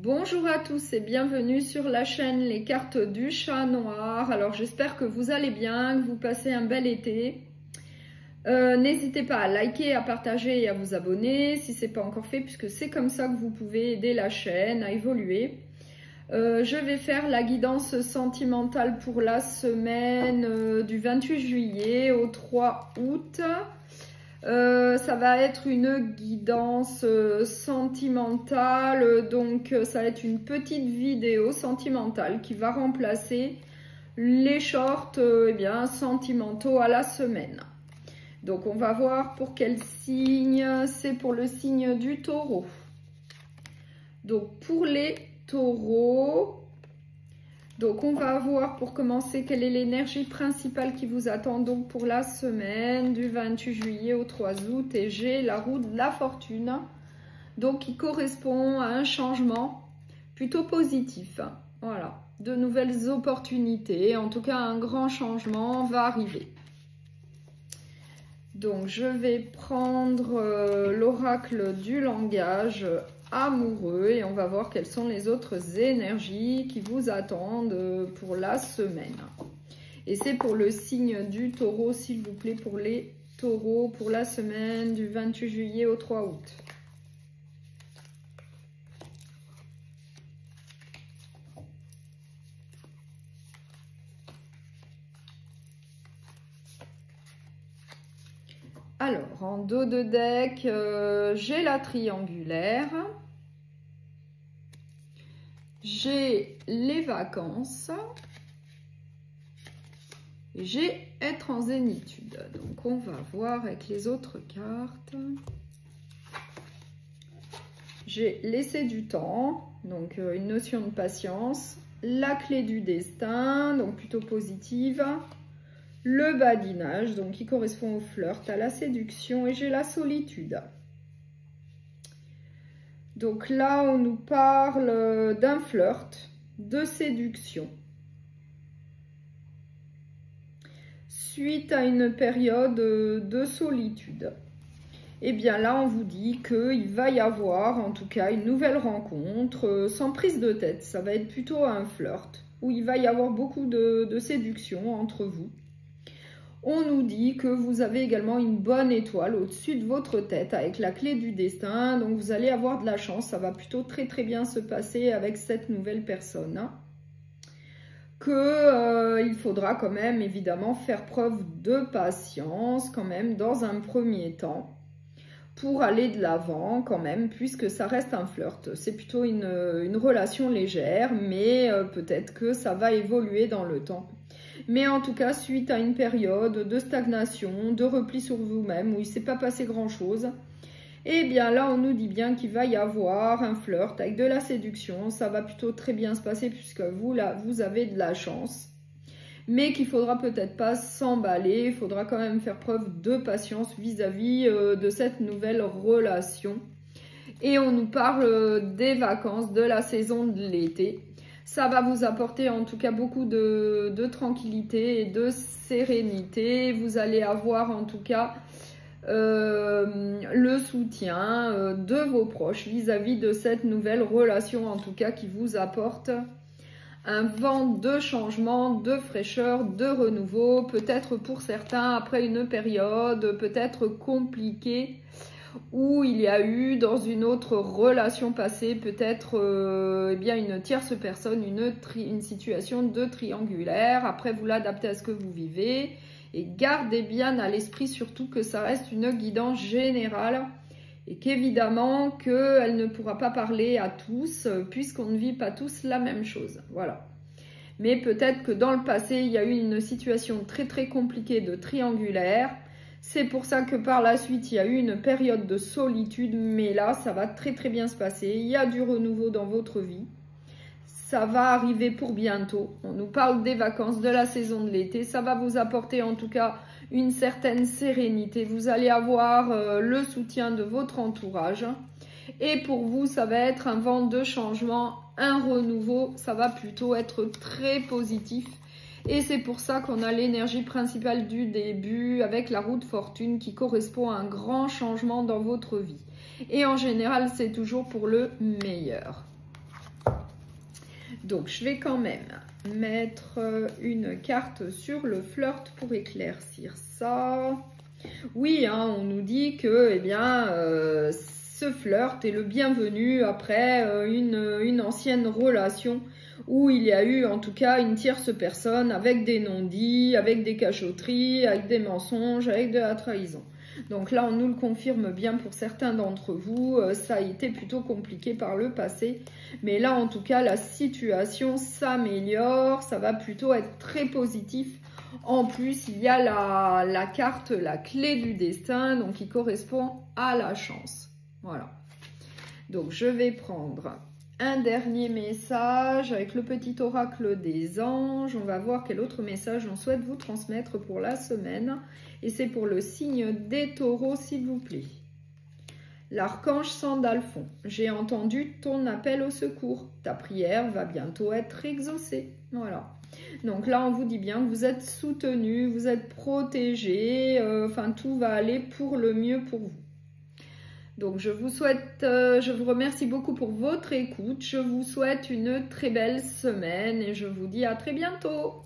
Bonjour à tous et bienvenue sur la chaîne Les Cartes du Chat Noir. Alors j'espère que vous allez bien, que vous passez un bel été. N'hésitez pas à liker, à partager et à vous abonner si ce n'est pas encore fait, puisque c'est comme ça que vous pouvez aider la chaîne à évoluer. Je vais faire la guidance sentimentale pour la semaine du 28 juillet au 3 août. Ça va être une guidance sentimentale, donc ça va être une petite vidéo sentimentale qui va remplacer les shorts sentimentaux à la semaine. Donc on va voir pour quel signe. C'est pour le signe du taureau. Donc pour les taureaux, donc on va voir pour commencer quelle est l'énergie principale qui vous attend donc pour la semaine du 28 juillet au 3 août. Et j'ai la roue de la fortune, donc qui correspond à un changement plutôt positif. Voilà, de nouvelles opportunités, en tout cas un grand changement va arriver. Donc je vais prendre l'oracle du langage amoureux et on va voir quelles sont les autres énergies qui vous attendent pour la semaine. Et c'est pour le signe du taureau, s'il vous plaît, pour les taureaux, pour la semaine du 28 juillet au 3 août. Alors, en dos de deck, j'ai la triangulaire, j'ai les vacances, j'ai être en zénitude. Donc, on va voir avec les autres cartes. J'ai laissé du temps, donc une notion de patience, la clé du destin, donc plutôt positive. Le badinage, donc qui correspond au flirt, à la séduction, et j'ai la solitude. Donc là, on nous parle d'un flirt, de séduction. Suite à une période de solitude. Et bien là, on vous dit qu'il va y avoir, en tout cas, une nouvelle rencontre, sans prise de tête. Ça va être plutôt un flirt, où il va y avoir beaucoup de séduction entre vous. On nous dit que vous avez également une bonne étoile au-dessus de votre tête avec la clé du destin. Donc, vous allez avoir de la chance. Ça va plutôt très, très bien se passer avec cette nouvelle personne. Il faudra quand même, évidemment, faire preuve de patience quand même dans un premier temps pour aller de l'avant quand même, puisque ça reste un flirt. C'est plutôt une relation légère, mais peut-être que ça va évoluer dans le temps. Mais en tout cas, suite à une période de stagnation, de repli sur vous-même, où il ne s'est pas passé grand-chose, et bien là, on nous dit bien qu'il va y avoir un flirt avec de la séduction. Ça va plutôt très bien se passer puisque vous avez de la chance. Mais qu'il ne faudra peut-être pas s'emballer, il faudra quand même faire preuve de patience vis-à-vis de cette nouvelle relation. Et on nous parle des vacances, de la saison de l'été. Ça va vous apporter en tout cas beaucoup de tranquillité et de sérénité. Vous allez avoir en tout cas le soutien de vos proches vis-à-vis de cette nouvelle relation, en tout cas qui vous apporte un vent de changement, de fraîcheur, de renouveau. Peut-être pour certains après une période peut-être compliquée, où il y a eu dans une autre relation passée peut-être une tierce personne, une situation de triangulaire. Après, vous l'adaptez à ce que vous vivez et gardez bien à l'esprit surtout que ça reste une guidance générale et qu'évidemment qu'elle ne pourra pas parler à tous puisqu'on ne vit pas tous la même chose. Voilà. Mais peut-être que dans le passé, il y a eu une situation très très compliquée de triangulaire. C'est pour ça que par la suite, il y a eu une période de solitude, mais là, ça va très très bien se passer. Il y a du renouveau dans votre vie. Ça va arriver pour bientôt. On nous parle des vacances, de la saison de l'été. Ça va vous apporter en tout cas une certaine sérénité. Vous allez avoir le soutien de votre entourage. Et pour vous, ça va être un vent de changement, un renouveau. Ça va plutôt être très positif. Et c'est pour ça qu'on a l'énergie principale du début avec la roue de fortune qui correspond à un grand changement dans votre vie. Et en général, c'est toujours pour le meilleur. Donc, je vais quand même mettre une carte sur le flirt pour éclaircir ça. Oui, hein, on nous dit que, eh bien, ce flirt est le bienvenu après une ancienne relation où il y a eu en tout cas une tierce personne avec des non-dits, avec des cachotteries, avec des mensonges, avec de la trahison. Donc là, on nous le confirme bien pour certains d'entre vous, ça a été plutôt compliqué par le passé. Mais là, en tout cas, la situation s'améliore, ça va plutôt être très positif. En plus, il y a la carte, la clé du destin, donc qui correspond à la chance. Voilà. Donc, je vais prendre un dernier message avec le petit oracle des anges. On va voir quel autre message on souhaite vous transmettre pour la semaine. Et c'est pour le signe des taureaux, s'il vous plaît. L'archange Sandalphon, j'ai entendu ton appel au secours. Ta prière va bientôt être exaucée. Voilà. Donc là, on vous dit bien que vous êtes soutenu, vous êtes protégé. Enfin, tout va aller pour le mieux pour vous. Donc, je vous remercie beaucoup pour votre écoute. Je vous souhaite une très belle semaine et je vous dis à très bientôt.